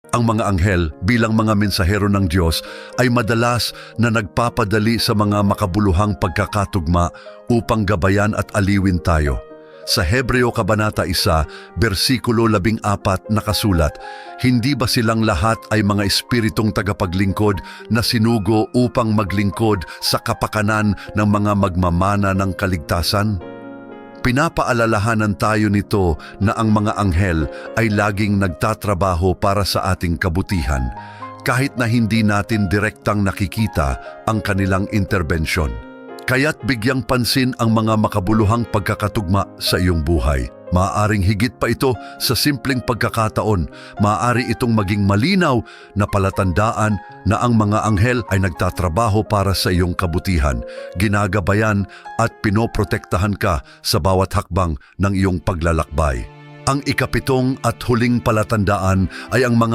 Ang mga anghel bilang mga mensahero ng Diyos ay madalas na nagpapadali sa mga makabuluhang pagkakatugma upang gabayan at aliwin tayo. Sa Hebreo Kabanata 1, versikulo 14 nakasulat, "Hindi ba silang lahat ay mga espiritong tagapaglingkod na sinugo upang maglingkod sa kapakanan ng mga magmamana ng kaligtasan?" Pinapaalalahanan tayo nito na ang mga anghel ay laging nagtatrabaho para sa ating kabutihan, kahit na hindi natin direktang nakikita ang kanilang interbensyon. Kaya't bigyang pansin ang mga makabuluhang pagkakatugma sa iyong buhay. Maaaring higit pa ito sa simpleng pagkakataon. Maaari itong maging malinaw na palatandaan na ang mga anghel ay nagtatrabaho para sa iyong kabutihan, ginagabayan at pinoprotektahan ka sa bawat hakbang ng iyong paglalakbay. Ang ikapitong at huling palatandaan ay ang mga